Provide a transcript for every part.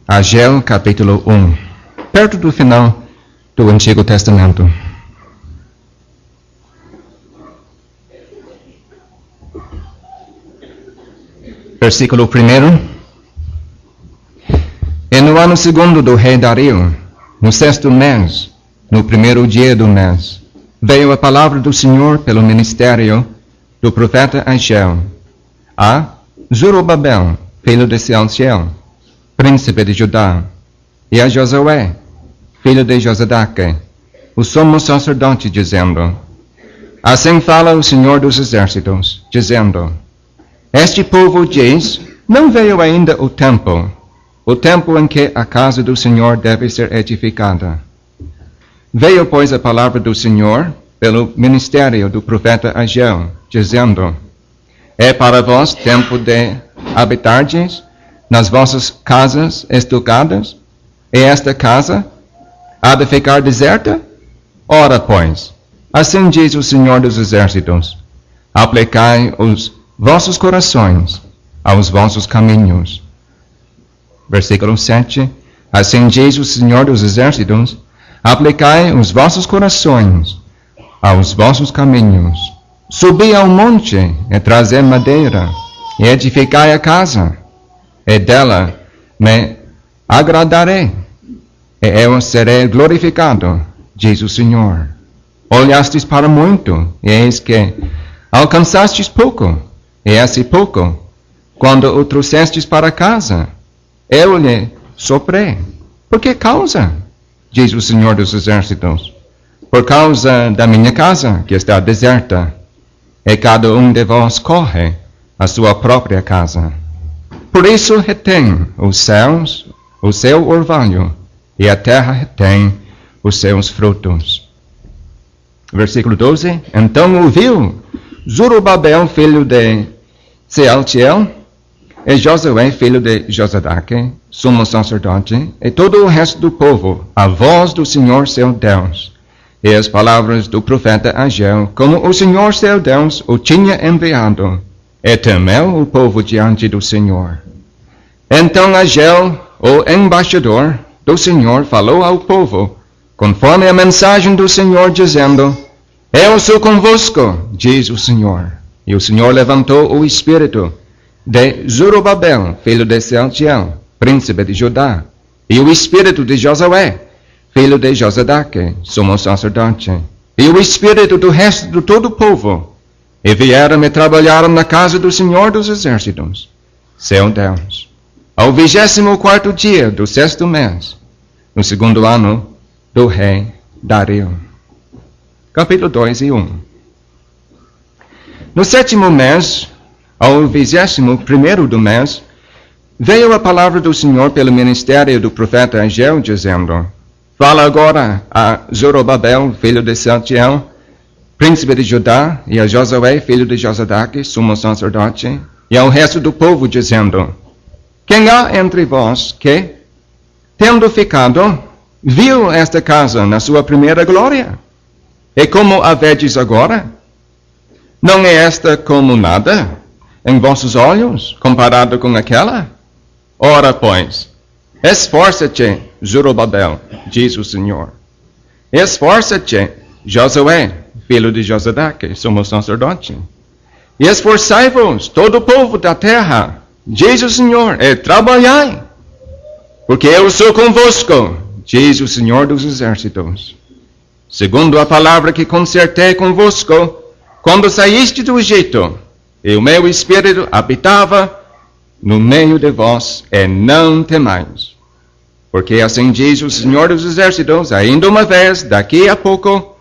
Ageu, capítulo 1, perto do final do Antigo Testamento. Versículo 1. E no ano segundo do rei Dario, no 6º mês, no 1º dia do mês, veio a palavra do Senhor pelo ministério do profeta Ageu a Zorobabel, filho de Sealtiel, príncipe de Judá, e a Josué, filho de Josadaque, o sumo sacerdote, dizendo: Assim fala o Senhor dos Exércitos, dizendo: Este povo diz, não veio ainda o tempo em que a casa do Senhor deve ser edificada. Veio, pois, a palavra do Senhor pelo ministério do profeta Ageu, dizendo: É para vós tempo de habitardes nas vossas casas estucadas, e esta casa há de ficar deserta? Ora, pois, assim diz o Senhor dos Exércitos: Aplicai os vossos corações aos vossos caminhos. Versículo 7. Assim diz o Senhor dos Exércitos: Aplicai os vossos corações aos vossos caminhos. Subi ao monte e trazei madeira, e edificai a casa, e dela me agradarei, e eu serei glorificado, diz o Senhor. Olhastes para muito, e eis que alcançastes pouco, e esse pouco, quando o trouxestes para casa, eu lhe soprei. Por que causa? Diz o Senhor dos Exércitos. Por causa da minha casa, que está deserta, e cada um de vós corre à sua própria casa. Por isso retém os céus o seu orvalho, e a terra retém os seus frutos. Versículo 12. Então ouviu Zorobabel, filho de Sealtiel, e Josué, filho de Josadaque, sumo sacerdote, e todo o resto do povo, a voz do Senhor seu Deus, e as palavras do profeta Ageu, como o Senhor seu Deus o tinha enviado, e temeu o povo diante do Senhor. Então Ageu, o embaixador do Senhor, falou ao povo, conforme a mensagem do Senhor, dizendo: Eu sou convosco, diz o Senhor. E o Senhor levantou o espírito de Zorobabel, filho de Sealtiel, príncipe de Judá, e o espírito de Josué, filho de Josadaque, sumo sacerdote, e o espírito do resto de todo o povo, e vieram e trabalharam na casa do Senhor dos Exércitos, seu Deus, ao 24º dia do 6º mês, no 2º ano do rei Dario. Capítulo 2 e 1. No 7º mês, ao 21º do mês, veio a palavra do Senhor pelo ministério do profeta Ageu, dizendo: Fala agora a Zorobabel, filho de Sealtiel, príncipe de Judá, e a Josué, filho de Josadaque, sumo sacerdote, e ao resto do povo, dizendo: Quem há entre vós que, tendo ficado, viu esta casa na sua primeira glória? E como a vedes agora? Não é esta como nada em vossos olhos, comparado com aquela? Ora, pois, esforça-te, Zorobabel, diz o Senhor. Esforça-te, Josué, filho de Josadaque, sumo sacerdote. E esforçai-vos, todo o povo da terra, diz o Senhor, e trabalhai, porque eu sou convosco, diz o Senhor dos Exércitos. Segundo a palavra que concertei convosco, quando saíste do Egito, e o meu espírito habitava no meio de vós, e não temais. Porque assim diz o Senhor dos Exércitos, ainda uma vez, daqui a pouco,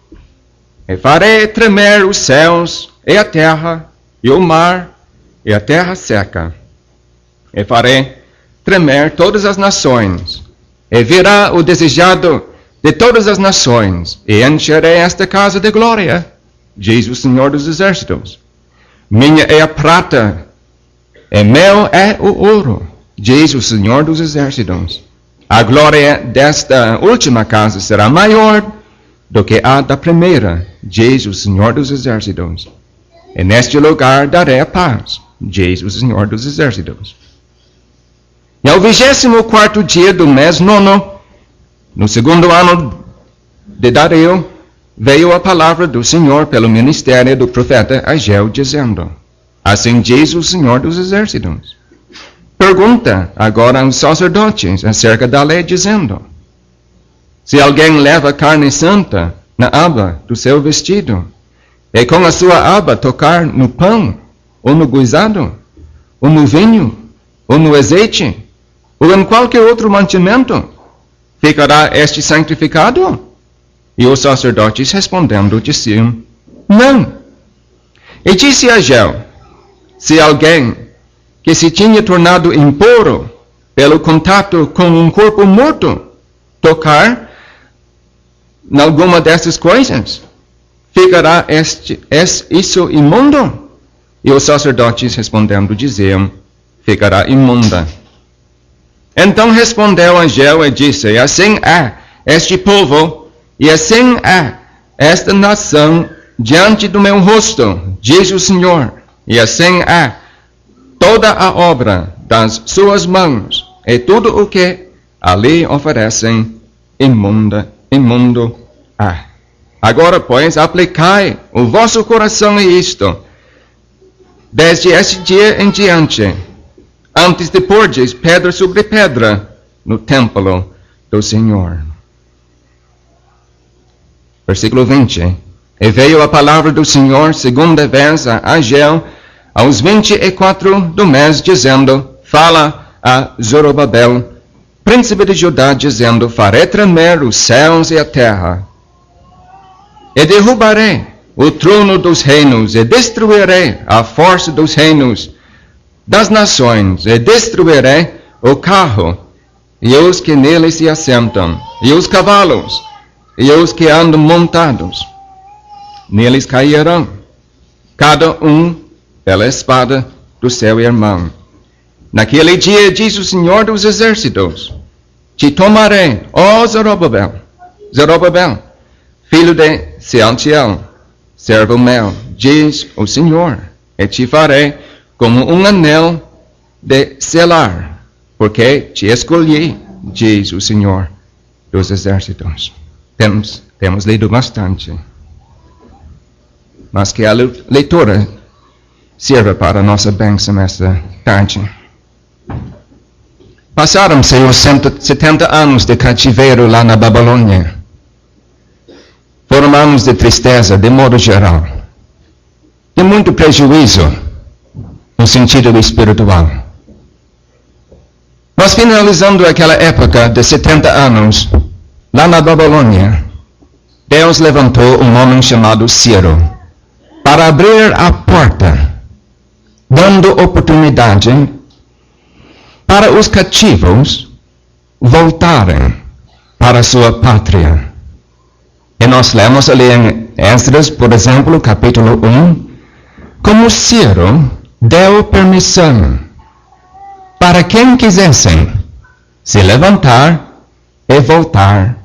e farei tremer os céus, e a terra, e o mar, e a terra seca. E farei tremer todas as nações, e virá o desejado de todas as nações, e encherei esta casa de glória, diz o Senhor dos Exércitos. Minha é a prata, e meu é o ouro, diz o Senhor dos Exércitos. A glória desta última casa será maior do que a da primeira, diz o Senhor dos Exércitos. E neste lugar darei a paz, diz o Senhor dos Exércitos. E ao 24º dia do mês nono, no segundo ano de Dario, veio a palavra do Senhor pelo ministério do profeta Ageu, dizendo: Assim diz o Senhor dos Exércitos. Pergunta agora aos sacerdotes acerca da lei, dizendo: Se alguém leva carne santa na aba do seu vestido, e com a sua aba tocar no pão, ou no guisado, ou no vinho, ou no azeite, ou em qualquer outro mantimento, ficará este santificado? E os sacerdotes respondendo diziam: Não. E disse Ageu: Se alguém que se tinha tornado impuro pelo contato com um corpo morto tocar em alguma dessas coisas, ficará isso imundo? E os sacerdotes respondendo diziam: Ficará imunda. Então respondeu Ageu e disse: Assim é este povo, e assim é esta nação diante do meu rosto, diz o Senhor, e assim é toda a obra das suas mãos, e tudo o que ali oferecem, imundo é. Agora, pois, aplicai o vosso coração a isto, desde este dia em diante, antes de pordes pedra sobre pedra no templo do Senhor. Versículo 20. E veio a palavra do Senhor segunda vez a Ageu, aos 24 do mês, dizendo: Fala a Zorobabel, príncipe de Judá, dizendo: Farei tremer os céus e a terra, e derrubarei o trono dos reinos, e destruirei a força dos reinos das nações, e destruirei o carro, e os que nele se assentam, e os cavalos, e os que andam montados. Neles cairão, cada um pela espada do seu irmão. Naquele dia, diz o Senhor dos Exércitos: Te tomarei, ó Zorobabel, filho de Sealtiel, servo meu, diz o Senhor, e te farei como um anel de selar, porque te escolhi, diz o Senhor dos Exércitos. Temos lido bastante, mas que a leitura sirva para a nossa bênção esta tarde. Passaram-se os 70 anos de cativeiro lá na Babilônia. Foram anos de tristeza, de modo geral, de muito prejuízo no sentido espiritual. Mas finalizando aquela época de 70 anos, lá na Babilônia, Deus levantou um homem chamado Ciro para abrir a porta, dando oportunidade para os cativos voltarem para sua pátria. E nós lemos ali em Esdras, por exemplo, capítulo 1, como Ciro deu permissão para quem quisessem se levantar e voltar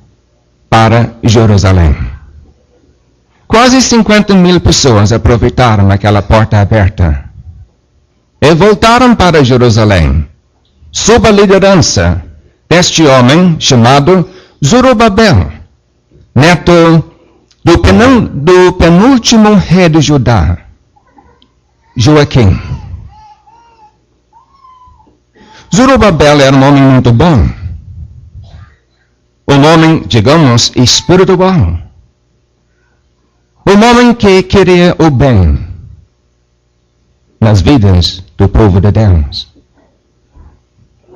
para Jerusalém. Quase 50.000 pessoas aproveitaram aquela porta aberta e voltaram para Jerusalém, sob a liderança deste homem chamado Zorobabel, neto do penúltimo rei de Judá, Joaquim. Zorobabel era um homem muito bom, um homem, digamos, espiritual, um homem que queria o bem nas vidas do povo de Deus.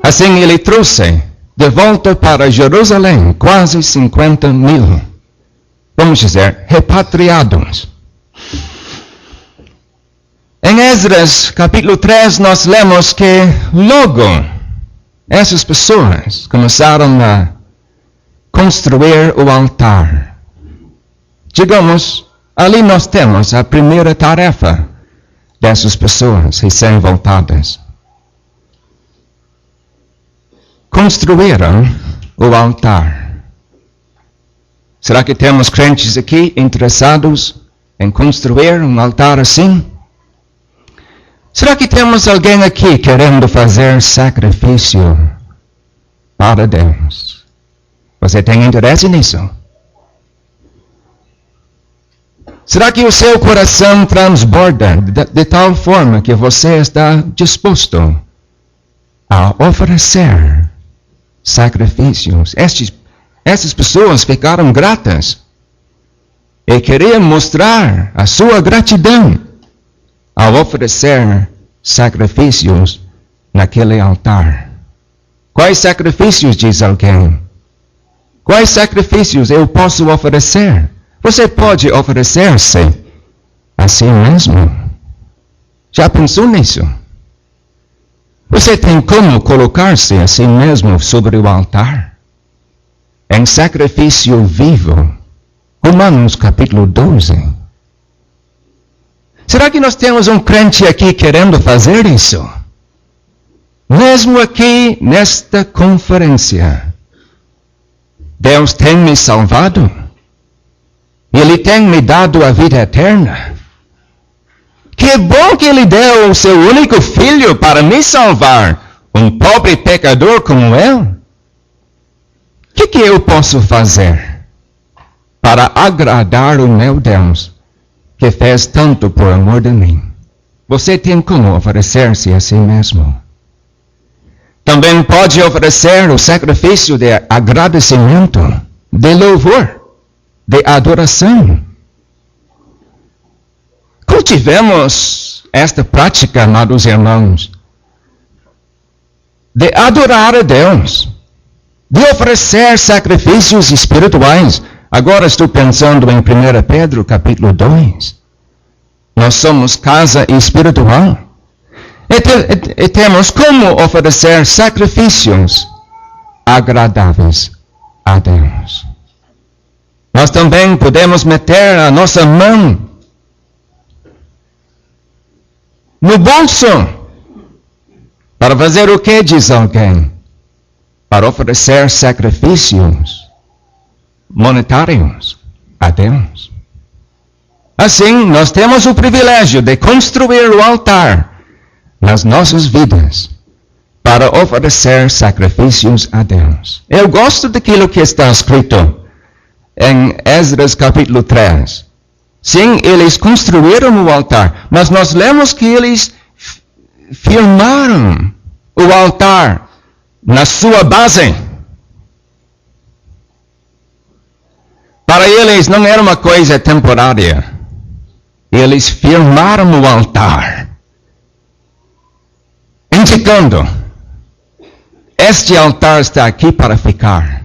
Assim ele trouxe de volta para Jerusalém quase 50.000, vamos dizer, repatriados. Em Esdras, capítulo 3, nós lemos que logo essas pessoas começaram a construir o altar. Digamos, ali nós temos a primeira tarefa dessas pessoas recém-voltadas. Construíram o altar. Será que temos crentes aqui interessados em construir um altar assim? Será que temos alguém aqui querendo fazer sacrifício para Deus. Você tem interesse nisso? Será que o seu coração transborda de tal forma que você está disposto a oferecer sacrifícios? Essas pessoas ficaram gratas e queriam mostrar a sua gratidão ao oferecer sacrifícios naquele altar. Quais sacrifícios, diz alguém? Quais sacrifícios eu posso oferecer? Você pode oferecer-se a si mesmo. Já pensou nisso? Você tem como colocar-se a si mesmo sobre o altar? Em sacrifício vivo. Romanos capítulo 12. Será que nós temos um crente aqui querendo fazer isso? Mesmo aqui nesta conferência. Deus tem me salvado? Ele tem me dado a vida eterna? Que bom que Ele deu o seu único filho para me salvar, um pobre pecador como eu. O que eu posso fazer para agradar o meu Deus, que fez tanto por amor de mim? Você tem como oferecer-se a si mesmo. Também pode oferecer o sacrifício de agradecimento, de louvor, de adoração. Cultivemos esta prática, amados irmãos, de adorar a Deus, de oferecer sacrifícios espirituais. Agora estou pensando em 1 Pedro capítulo 2. Nós somos casa espiritual. E temos como oferecer sacrifícios agradáveis a Deus. Nós também podemos meter a nossa mão no bolso. Para fazer o que, diz alguém? Para oferecer sacrifícios monetários a Deus. Assim, nós temos o privilégio de construir o altar nas nossas vidas para oferecer sacrifícios a Deus. Eu gosto daquilo que está escrito em Esdras capítulo 3. Sim, eles construíram o altar, mas nós lemos que eles firmaram o altar na sua base. Para eles não era uma coisa temporária. Eles firmaram o altar, indicando: este altar está aqui para ficar.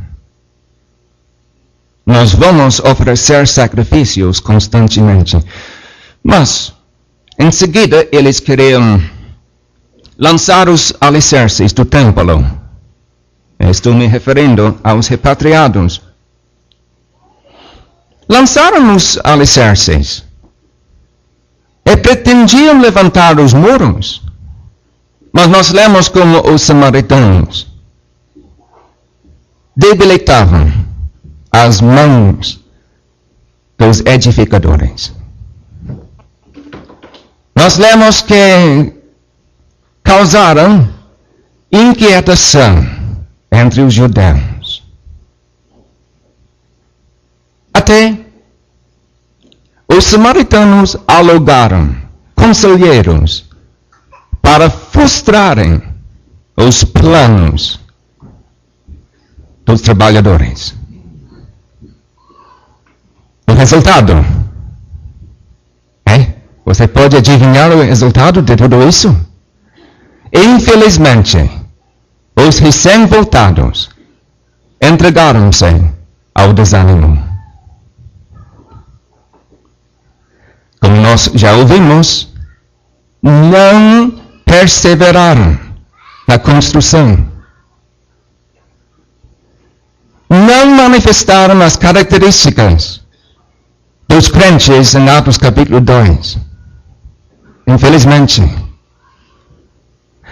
Nós vamos oferecer sacrifícios constantemente. Mas, em seguida, eles queriam lançar os alicerces do templo. Estou me referindo aos repatriados. Lançaram os alicerces e pretendiam levantar os muros. Mas nós lemos como os samaritanos debilitavam as mãos dos edificadores. Nós lemos que causaram inquietação entre os judeus. Até os samaritanos alugaram conselheiros para frustrarem os planos dos trabalhadores. O resultado? Você pode adivinhar o resultado de tudo isso? Infelizmente, os recém-voltados entregaram-se ao desânimo. Como nós já ouvimos, não perseveraram na construção. Não manifestaram as características dos crentes em Atos capítulo 2. Infelizmente,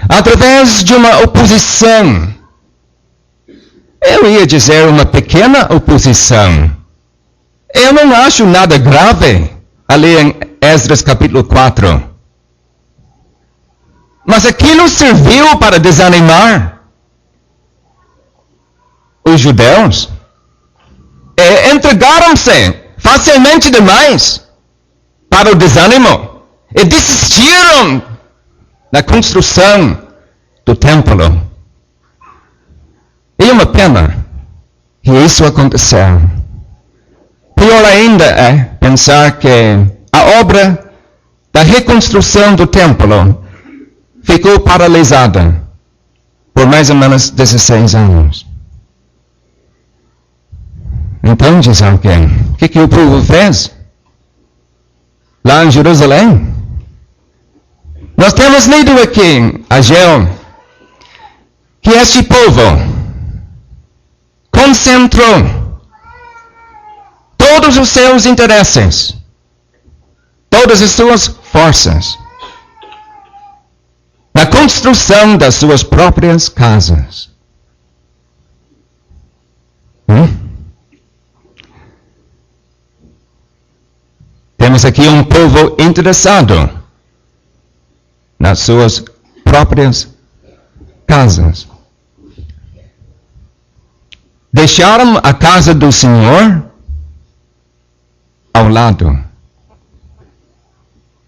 através de uma oposição, eu ia dizer uma pequena oposição. Eu não acho nada grave ali em Esdras capítulo 4. Mas aquilo serviu para desanimar. dos judeus entregaram-se facilmente demais para o desânimo e desistiram da construção do templo. E uma pena que isso aconteceu. Pior ainda é pensar que a obra da reconstrução do templo ficou paralisada por mais ou menos 16 anos. Então diz alguém, o que o povo fez lá em Jerusalém? Nós temos lido aqui, Ageu, que este povo concentrou todos os seus interesses, todas as suas forças, na construção das suas próprias casas. Temos aqui um povo interessado nas suas próprias casas. Deixaram a casa do Senhor ao lado.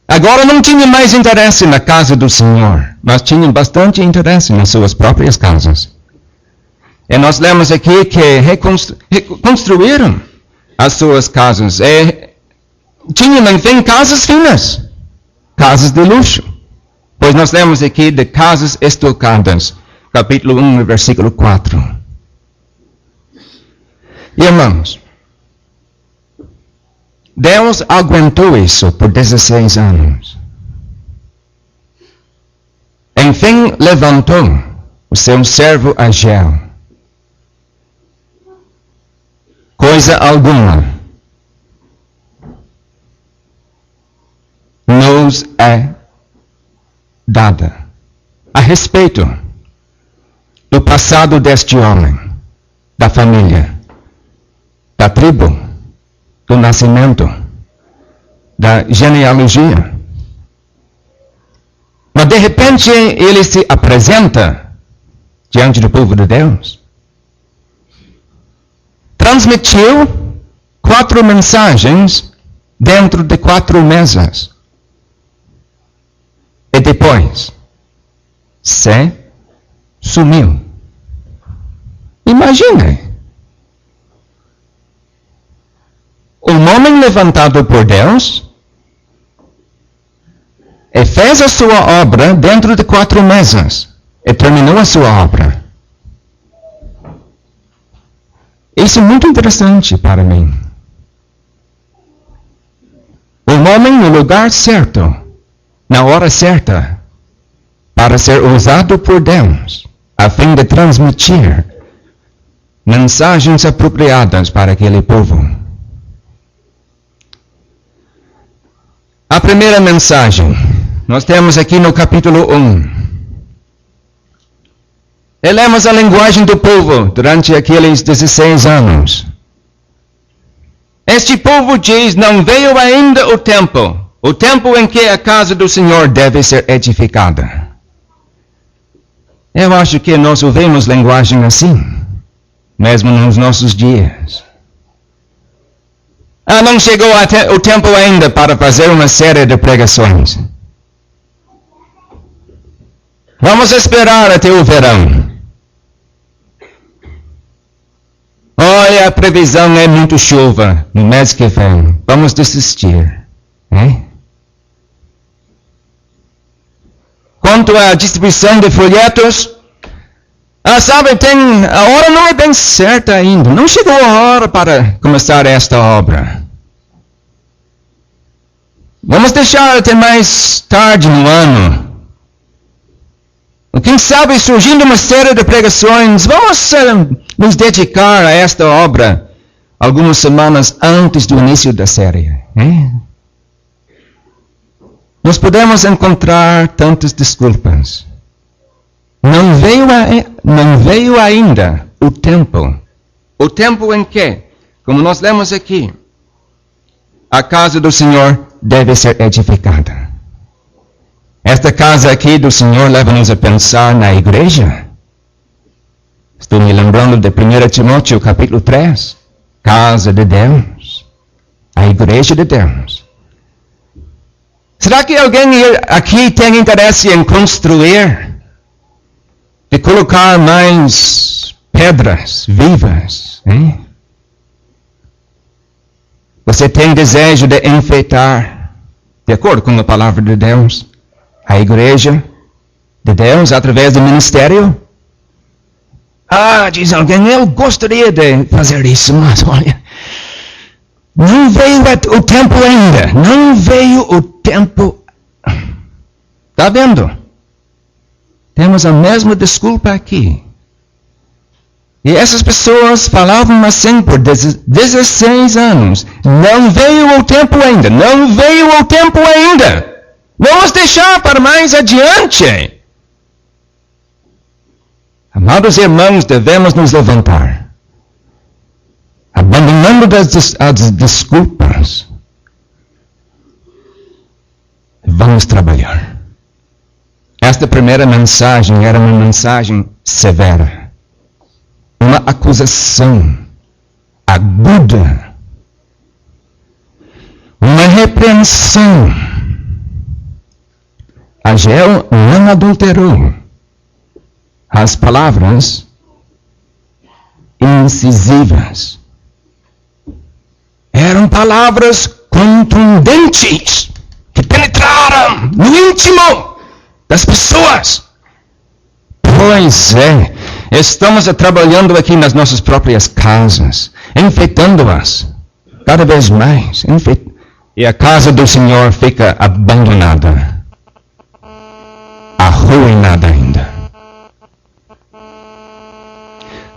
Agora não tinham mais interesse na casa do Senhor, mas tinham bastante interesse nas suas próprias casas. E nós lemos aqui que reconstruíram as suas casas. Tinham, enfim, casas finas, casas de luxo. Pois nós lemos aqui de casas estocadas, capítulo 1, versículo 4. Irmãos, Deus aguentou isso por 16 anos. Enfim, levantou o seu servo Ageu. Coisa alguma nos é dada a respeito do passado deste homem, da família, da tribo, do nascimento, da genealogia. Mas de repente ele se apresenta diante do povo de Deus. Transmitiu 4 mensagens dentro de 4 meses. E depois se sumiu. Imagine. Um homem levantado por Deus e fez a sua obra dentro de 4 meses e terminou a sua obra. Isso é muito interessante para mim. Um homem no lugar certo, na hora certa, para ser usado por Deus, a fim de transmitir mensagens apropriadas para aquele povo. A primeira mensagem, nós temos aqui no capítulo 1. E lemos a linguagem do povo durante aqueles 16 anos. Este povo diz, não veio ainda o tempo em que a casa do Senhor deve ser edificada. Eu acho que nós ouvimos linguagem assim, mesmo nos nossos dias. Não chegou o tempo ainda para fazer uma série de pregações. Vamos esperar até o verão. Olha, a previsão é muito chuva no mês que vem. Vamos desistir. Quanto à distribuição de folhetos, sabe, a hora não é bem certa ainda. Não chegou a hora para começar esta obra. Vamos deixar até mais tarde no ano. Quem sabe, surgindo uma série de pregações, vamos nos dedicar a esta obra algumas semanas antes do início da série. Nós podemos encontrar tantas desculpas. Não veio ainda o tempo. O tempo em que, como nós lemos aqui, a casa do Senhor deve ser edificada. Esta casa aqui do Senhor leva-nos a pensar na igreja. Estou me lembrando de 1 Timóteo capítulo 3. Casa de Deus. A igreja de Deus. Será que alguém aqui tem interesse em construir? De colocar mais pedras vivas? Hein? Você tem desejo de enfeitar, de acordo com a palavra de Deus, a igreja de Deus através do ministério? Diz alguém, eu gostaria de fazer isso, mas olha, não veio o tempo ainda. Não veio o tempo. Está vendo? Temos a mesma desculpa aqui. E essas pessoas falavam assim por 16 anos. Não veio o tempo ainda. Não veio o tempo ainda. Vamos deixar para mais adiante. Amados irmãos, devemos nos levantar. Abandonando as desculpas. Vamos trabalhar. Esta primeira mensagem era uma mensagem severa. Uma acusação aguda. Uma repreensão. Ageu não adulterou. As palavras incisivas eram palavras contundentes que penetraram no íntimo das pessoas. Pois é, estamos trabalhando aqui nas nossas próprias casas, enfeitando-as cada vez mais, e a casa do Senhor fica abandonada, arruinada ainda.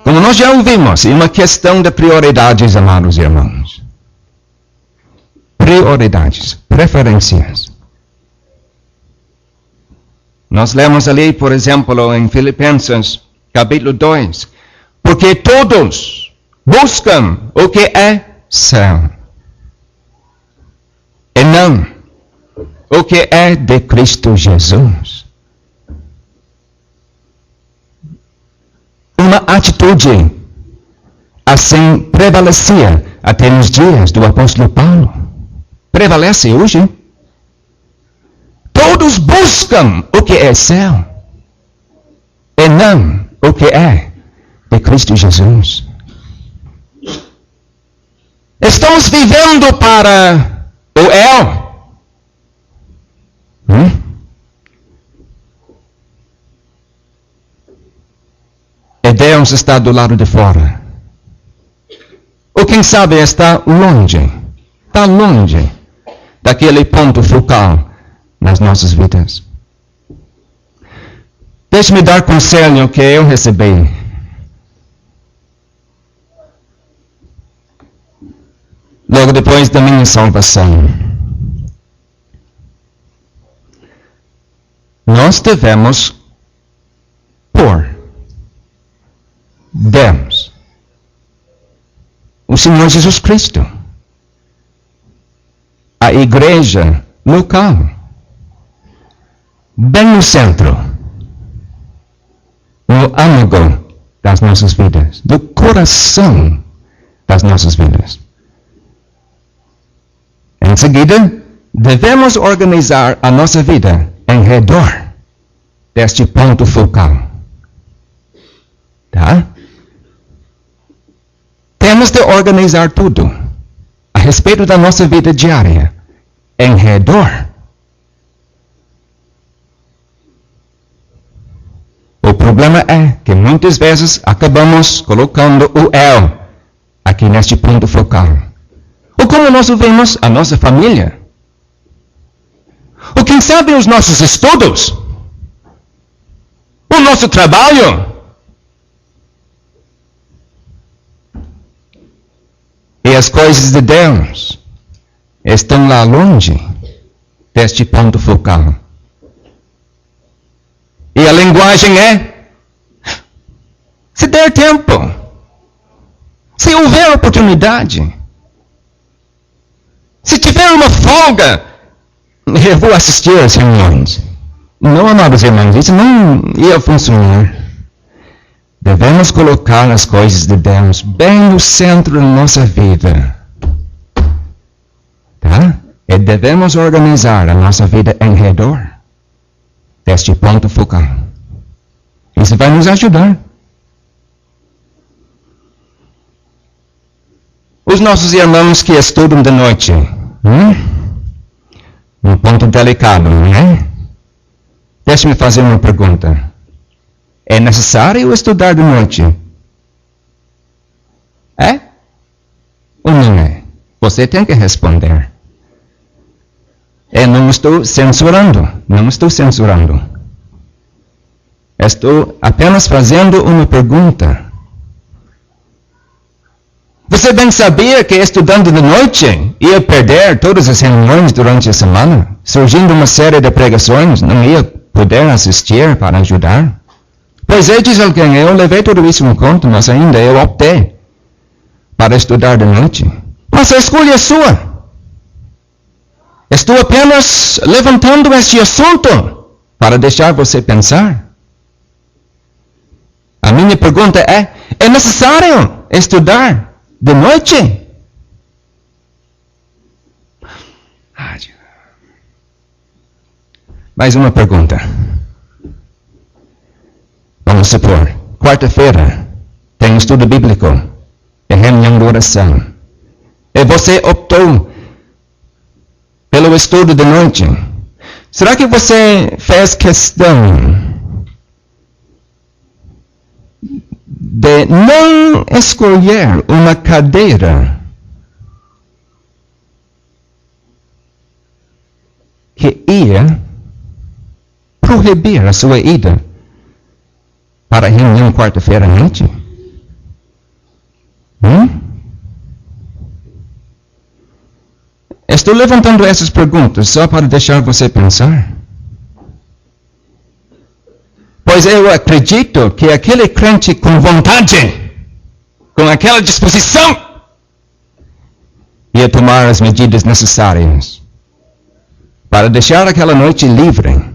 Como nós já ouvimos, é uma questão de prioridades, amados irmãos. Prioridades, preferências. Nós lemos ali, por exemplo, em Filipenses, capítulo 2, porque todos buscam o que é céu, e não o que é de Cristo Jesus. Uma atitude assim prevalecia até nos dias do apóstolo Paulo. Prevalece hoje. Todos buscam o que é céu e não o que é de Cristo Jesus. Estamos vivendo para o eu. E Deus está do lado de fora. Ou quem sabe está longe daquele ponto focal nas nossas vidas. Deixe-me dar conselho que eu recebi. Logo depois da minha salvação. Nós devemos pôr Deus, o Senhor Jesus Cristo, a igreja local, bem no centro, no âmago das nossas vidas, do coração das nossas vidas. Em seguida, devemos organizar a nossa vida em redor deste ponto focal. Tá? Temos de organizar tudo a respeito da nossa vida diária em redor. O problema é que muitas vezes acabamos colocando o eu aqui neste ponto focal. Ou como nós vemos a nossa família. Ou quem sabe os nossos estudos. O nosso trabalho. E as coisas de Deus estão lá longe deste ponto focal. E a linguagem é: se der tempo, se houver oportunidade, se tiver uma folga, eu vou assistir às reuniões. Não, amados irmãos, isso não ia funcionar. Devemos colocar as coisas de Deus bem no centro da nossa vida. Tá? E devemos organizar a nossa vida em redor deste ponto focal. Isso vai nos ajudar. Os nossos irmãos que estudam de noite, um ponto delicado, não é? Deixe-me fazer uma pergunta. É necessário estudar de noite? É? Ou não é? Você tem que responder. Eu não estou censurando. Não estou censurando. Estou apenas fazendo uma pergunta. Você bem sabia que estudando de noite ia perder todas as reuniões durante a semana? Surgindo uma série de pregações, não ia poder assistir para ajudar? Pois é, diz alguém, eu levei tudo isso em conta, mas ainda eu optei para estudar de noite. Mas a escolha é sua. Estou apenas levantando este assunto para deixar você pensar. A minha pergunta é necessário estudar de noite? Mais uma pergunta. Vamos supor, quarta-feira tem estudo bíblico e reunião de oração. E você optou pelo estudo de noite. Será que você fez questão de não escolher uma cadeira que ia proibir a sua ida para a reunião quarta-feira à noite? Estou levantando essas perguntas só para deixar você pensar. Pois eu acredito que aquele crente com vontade, com aquela disposição, ia tomar as medidas necessárias para deixar aquela noite livre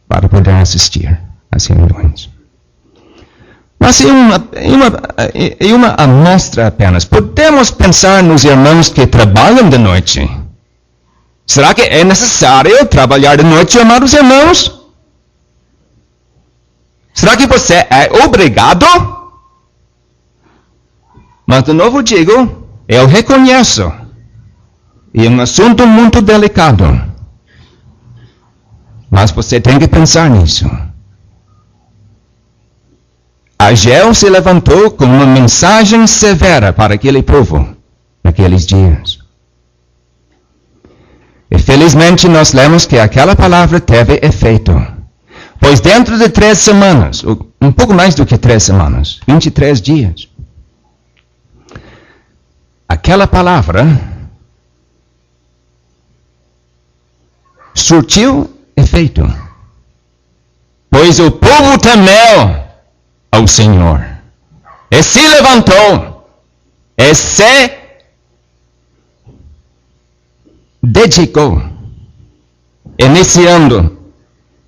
para poder assistir às reuniões. Mas em uma amostra apenas, podemos pensar nos irmãos que trabalham de noite. Será que é necessário trabalhar de noite, amados irmãos? Será que você é obrigado? Mas de novo digo, eu reconheço. E é um assunto muito delicado. Mas você tem que pensar nisso. Ageu se levantou com uma mensagem severa para aquele povo naqueles dias. E felizmente nós lemos que aquela palavra teve efeito. Pois dentro de 3 semanas, um pouco mais do que 3 semanas, 23 dias, aquela palavra surtiu efeito. Pois o povo temeu ao Senhor e se levantou e se dedicou, iniciando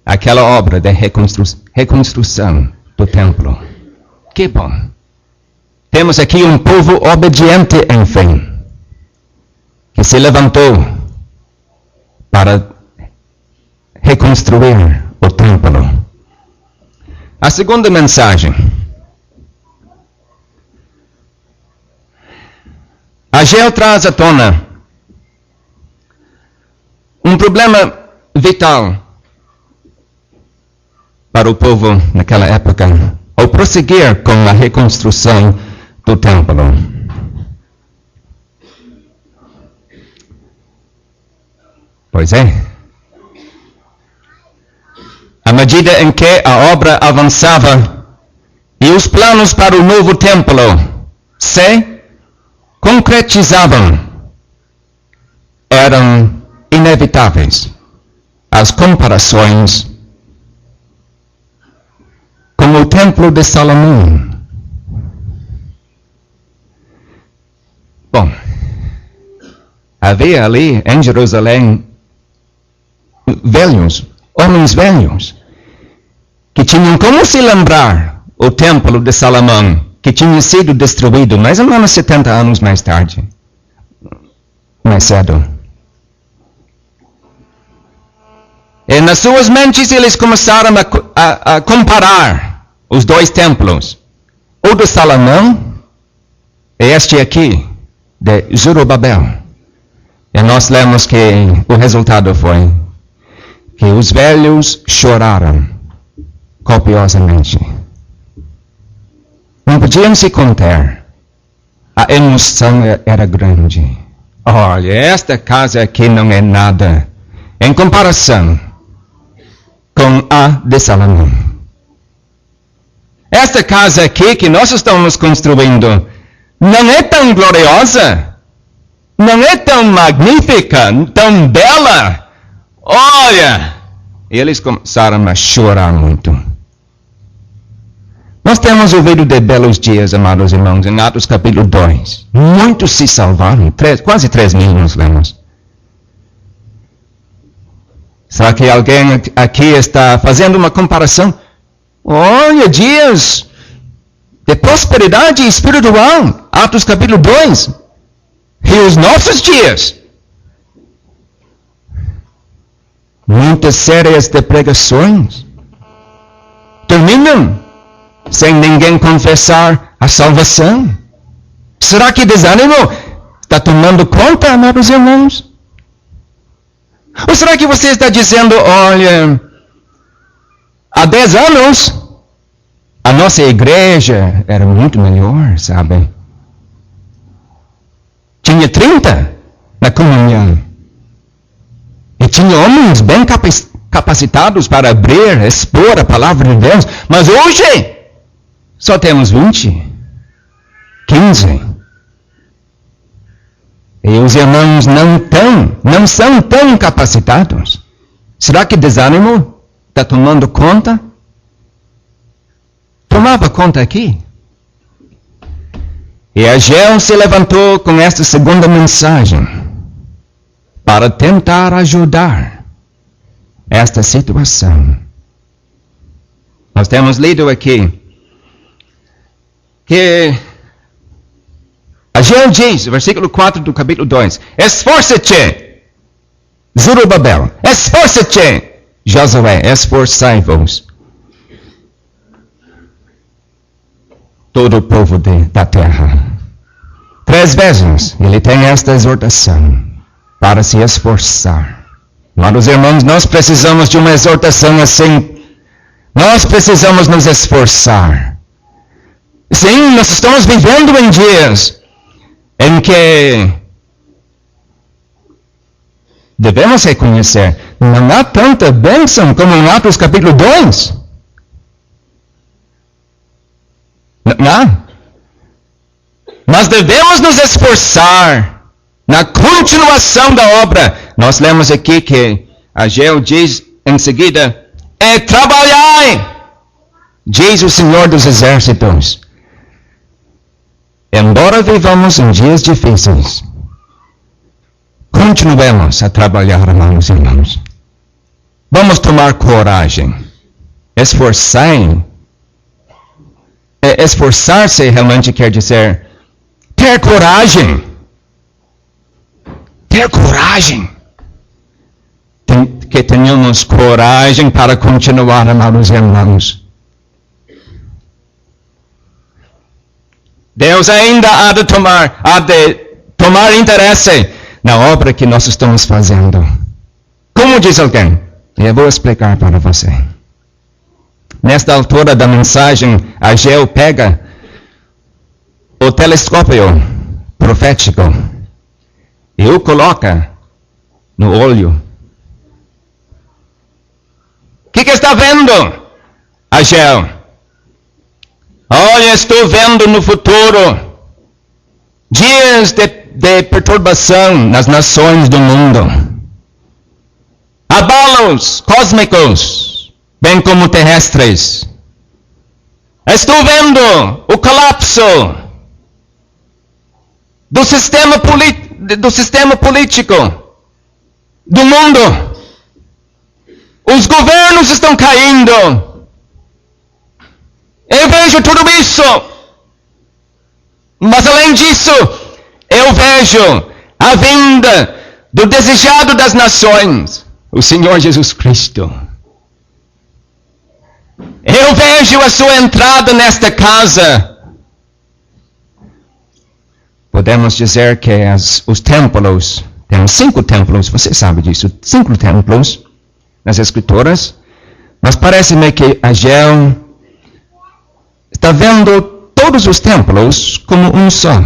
aquela obra de reconstrução do templo. Que bom! Temos aqui um povo obediente, enfim, que se levantou para reconstruir o templo. A segunda mensagem. Ageu traz à tona um problema vital para o povo naquela época, ao prosseguir com a reconstrução do templo. Pois é. À medida em que a obra avançava e os planos para o novo templo se concretizavam, eram inevitáveis as comparações com o templo de Salomão. Bom, havia ali em Jerusalém homens velhos, que tinham como se lembrar o templo de Salomão, que tinha sido destruído mais ou menos 70 anos mais tarde, mais cedo. E nas suas mentes eles começaram a comparar os dois templos. O de Salomão e este aqui, de Zorobabel. E nós lemos que o resultado foi que os velhos choraram copiosamente. Não podiam se conter. A emoção era grande. Olha, esta casa aqui não é nada em comparação com a de Salomão. Esta casa aqui que nós estamos construindo não é tão gloriosa, não é tão magnífica, tão bela. Olha, eles começaram a chorar muito. Nós temos ouvido de belos dias, amados irmãos, em Atos capítulo 2. Muitos se salvaram, quase 3.000 nós lemos. Será que alguém aqui está fazendo uma comparação? Olha, dias de prosperidade espiritual, Atos capítulo 2. E os nossos dias. Muitas séries de pregações terminam sem ninguém confessar a salvação. Será que desânimo está tomando conta, amados irmãos? Ou será que você está dizendo, olha, há 10 anos, a nossa igreja era muito melhor, sabe? Tinha 30 na comunhão. E tinha homens bem capacitados para abrir, expor a palavra de Deus. Mas hoje, só temos 20, 15. E os irmãos não são tão capacitados. Será que desânimo está tomando conta? Tomava conta aqui. E Ageu se levantou com esta segunda mensagem para tentar ajudar esta situação. Nós temos lido aqui que Ageu diz, versículo 4 do capítulo 2, esforça-te, Zorobabel, esforça-te, Josué, esforçai-vos, todo o povo da terra. 3 vezes ele tem esta exortação para se esforçar. Amados irmãos, nós precisamos de uma exortação assim. Nós precisamos nos esforçar. Sim, nós estamos vivendo em dias em que devemos reconhecer, não há tanta bênção como em Atos capítulo 2. Não há. Mas devemos nos esforçar na continuação da obra. Nós lemos aqui que Ageu diz em seguida, trabalhai, diz o Senhor dos Exércitos. Embora vivamos em dias difíceis, continuemos a trabalhar, amados irmãos. Vamos tomar coragem. Esforçar-se realmente quer dizer ter coragem. Ter coragem. Que tenhamos coragem para continuar, amados irmãos. Deus ainda há de tomar interesse na obra que nós estamos fazendo. Como diz alguém? Eu vou explicar para você. Nesta altura da mensagem, Ageu pega o telescópio profético e o coloca no olho. O que está vendo, Ageu? Olha, estou vendo no futuro dias de perturbação nas nações do mundo. Abalos cósmicos, bem como terrestres. Estou vendo o colapso do sistema político do mundo. Os governos estão caindo. Eu vejo tudo isso. Mas além disso, eu vejo a vinda do desejado das nações, o Senhor Jesus Cristo. Eu vejo a sua entrada nesta casa. Podemos dizer que os templos, temos 5 templos, você sabe disso, 5 templos nas Escrituras, mas parece-me que Ageu está vendo todos os templos como um só.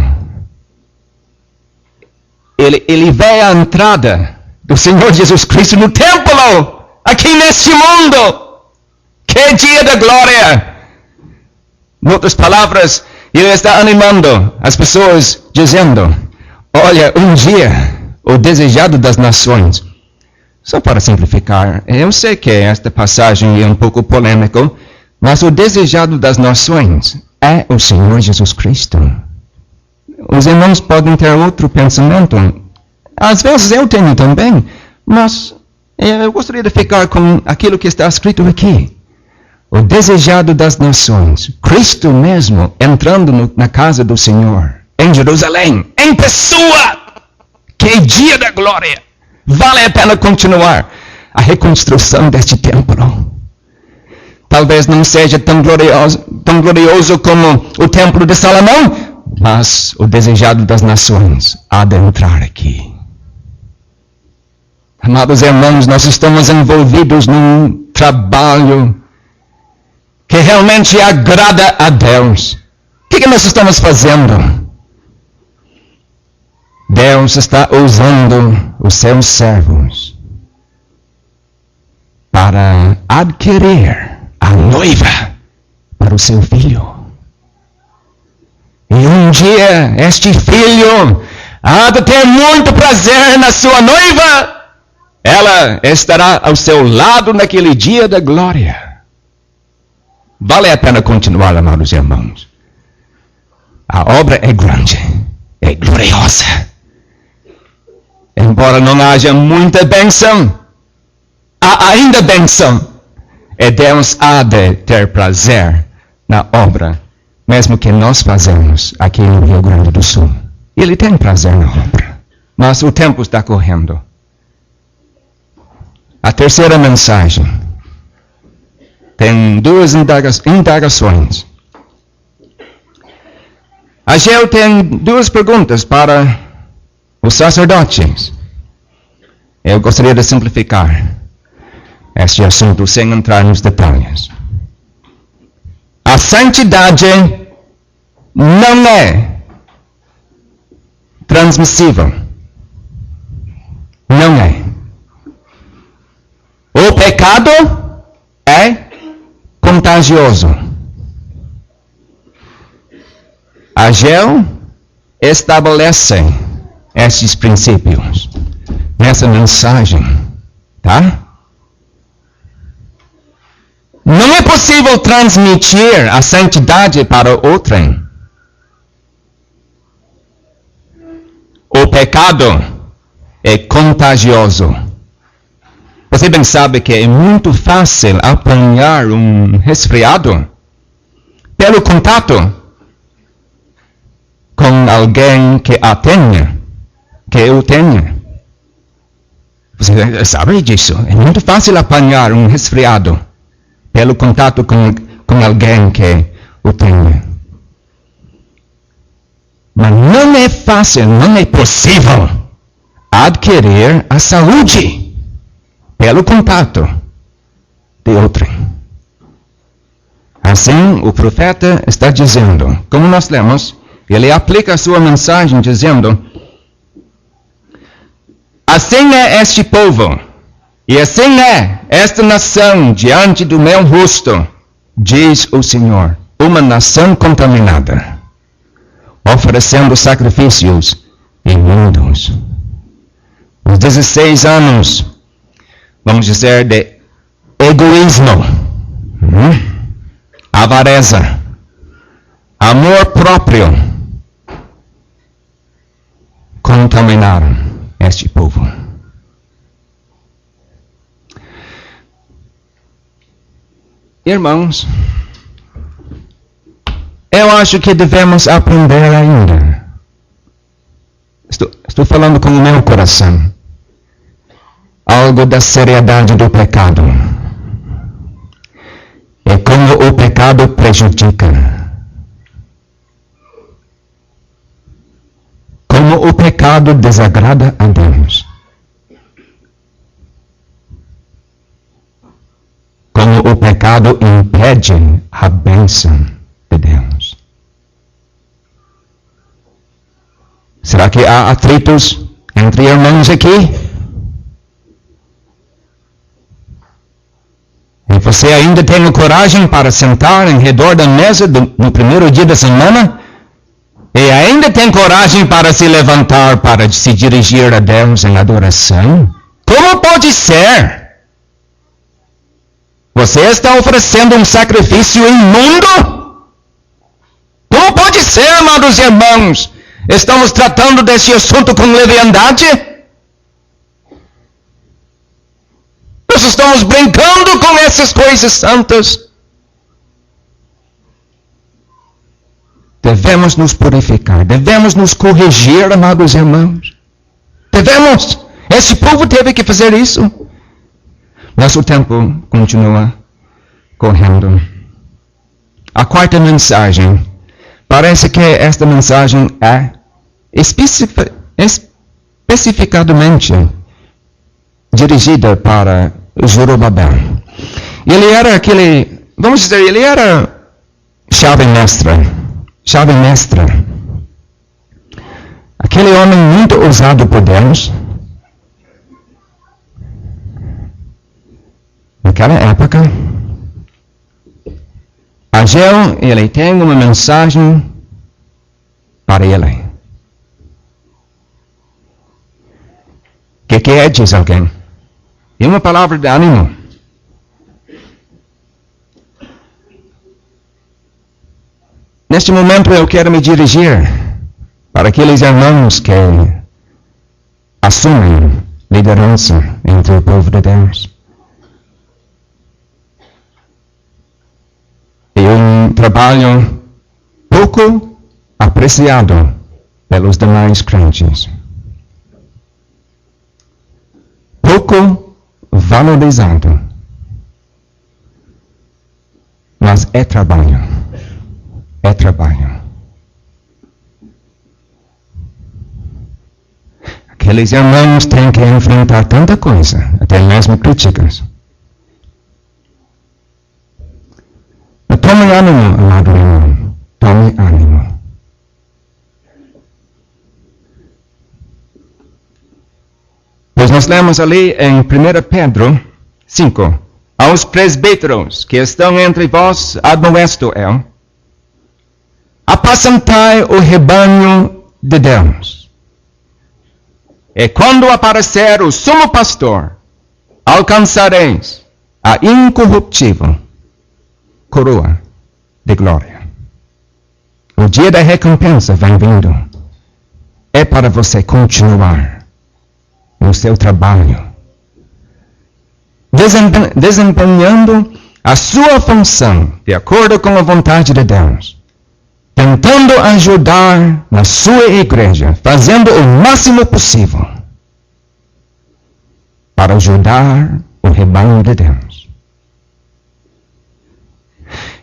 Ele vê a entrada do Senhor Jesus Cristo no templo, aqui neste mundo. Que dia da glória! Em outras palavras, ele está animando as pessoas, dizendo: olha, um dia, o desejado das nações. Só para simplificar, eu sei que esta passagem é um pouco polêmica, mas o desejado das nações é o Senhor Jesus Cristo. Os irmãos podem ter outro pensamento. Às vezes eu tenho também, mas eu gostaria de ficar com aquilo que está escrito aqui. O desejado das nações, Cristo mesmo, entrando na casa do Senhor, em Jerusalém, em pessoa. Que dia da glória! Vale a pena continuar a reconstrução deste templo. Talvez não seja tão glorioso como o templo de Salomão, mas o desejado das nações há de entrar aqui. Amados irmãos, nós estamos envolvidos num trabalho que realmente agrada a Deus. O que nós estamos fazendo? Deus está usando os seus servos para adquirir a noiva para o seu filho. E um dia este filho há de ter muito prazer na sua noiva. Ela estará ao seu lado naquele dia da glória. Vale a pena continuar, amados irmãos. A obra é grande, é gloriosa. Embora não haja muita bênção, há ainda bênção. E Deus há de ter prazer na obra, mesmo que nós fazemos aqui no Rio Grande do Sul. Ele tem prazer na obra, mas o tempo está correndo. A terceira mensagem tem 2 indagações. Ageu tem 2 perguntas para os sacerdotes. Eu gostaria de simplificar este assunto sem entrar nos detalhes. A santidade não é transmissível. Não é. O pecado é contagioso. Ageu estabelece esses princípios nessa mensagem, tá? Não é possível transmitir a santidade para outrem. O pecado é contagioso. Você bem sabe que é muito fácil apanhar um resfriado pelo contato com alguém que a tenha, que o tenha. Você sabe disso? É muito fácil apanhar um resfriado pelo contato com alguém que o tenha. Mas não é fácil, não é possível adquirir a saúde pelo contato de outrem. Assim, o profeta está dizendo, como nós lemos, ele aplica a sua mensagem dizendo: assim é este povo, e assim é esta nação diante do meu rosto, diz o Senhor, uma nação contaminada, oferecendo sacrifícios imundos. Os 16 anos, vamos dizer, de egoísmo, avareza, amor próprio, contaminaram este povo. Irmãos, eu acho que devemos aprender ainda. Estou falando com o meu coração. Algo da seriedade do pecado. E como o pecado prejudica. Como o pecado desagrada a Deus. Como o pecado impede a bênção de Deus. Será que há atritos entre irmãos aqui? E você ainda tem coragem para sentar em redor da mesa no primeiro dia da semana? E ainda tem coragem para se levantar para se dirigir a Deus em adoração? Como pode ser? Você está oferecendo um sacrifício imundo? Como pode ser, amados irmãos? Estamos tratando desse assunto com leviandade? Nós estamos brincando com essas coisas santas. Devemos nos purificar, devemos nos corrigir, amados irmãos. Devemos. Esse povo teve que fazer isso. Mas o tempo continua correndo. A quarta mensagem. Parece que esta mensagem é especificadamente dirigida para Zorobabel. Ele era vamos dizer, ele era chave mestra. Aquele homem muito usado por Deus. Naquela época, Ageu, ele tem uma mensagem para ele. O que é, diz alguém? E uma palavra de ânimo. Neste momento eu quero me dirigir para aqueles irmãos que assumem liderança entre o povo de Deus. E um trabalho pouco apreciado pelos demais crentes. Pouco valorizado. Mas é trabalho. É trabalho. Aqueles irmãos têm que enfrentar tanta coisa, até mesmo críticas. Mas tome ânimo, amado irmão. Tome ânimo. Pois nós lemos ali em 1 Pedro 5. Aos presbíteros que estão entre vós, admoesto-eu, apacentai o rebanho de Deus. E quando aparecer o sumo pastor, alcançareis a incorruptível coroa de glória. O dia da recompensa vem vindo. É para você continuar no seu trabalho, desempenhando a sua função de acordo com a vontade de Deus, tentando ajudar na sua igreja, fazendo o máximo possível para ajudar o rebanho de Deus.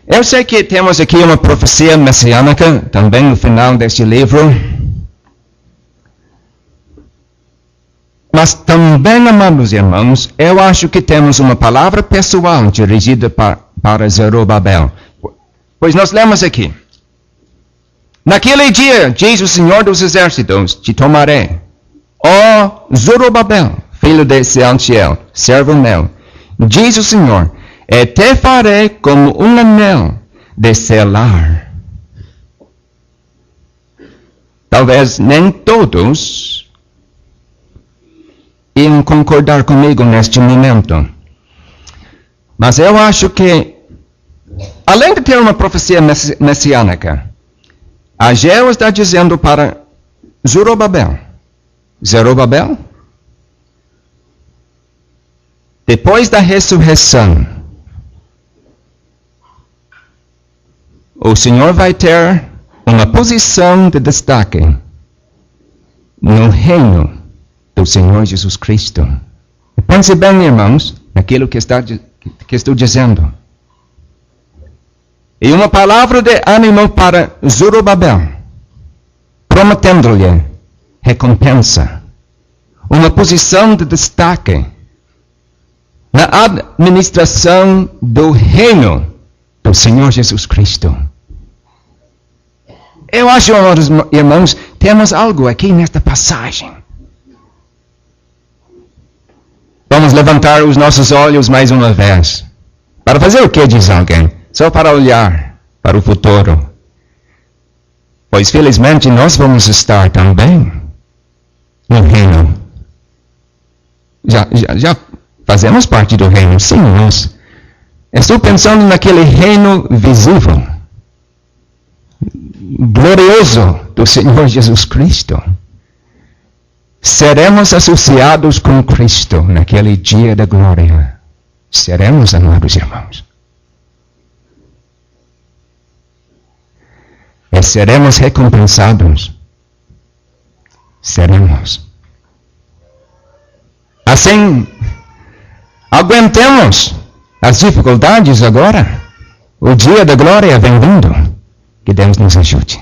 Eu sei que temos aqui uma profecia messiânica também no final deste livro. Mas também, amados irmãos, eu acho que temos uma palavra pessoal dirigida para Zorobabel. Pois nós lemos aqui. Naquele dia, diz o Senhor dos Exércitos, te tomarei, ó Zorobabel, filho de Sealtiel, servo meu. Diz o Senhor, e te farei como um anel de selar. Talvez nem todos iam concordar comigo neste momento. Mas eu acho que, além de ter uma profecia messiânica, Ageu está dizendo para Zorobabel, depois da ressurreição, o Senhor vai ter uma posição de destaque no reino do Senhor Jesus Cristo. Pense bem, irmãos, naquilo que estou dizendo. E uma palavra de ânimo para Zorobabel, prometendo-lhe recompensa, uma posição de destaque na administração do reino do Senhor Jesus Cristo. Eu acho, irmãos, temos algo aqui nesta passagem. Vamos levantar os nossos olhos mais uma vez. Para fazer o que, diz alguém? Só para olhar para o futuro. Pois felizmente nós vamos estar também no reino. Já fazemos parte do reino, sim, nós. Estou pensando naquele reino visível, glorioso do Senhor Jesus Cristo. Seremos associados com Cristo naquele dia da glória. Seremos, amados irmãos. E seremos recompensados. Seremos. Assim, aguentemos as dificuldades agora. O dia da glória vem vindo. Que Deus nos ajude.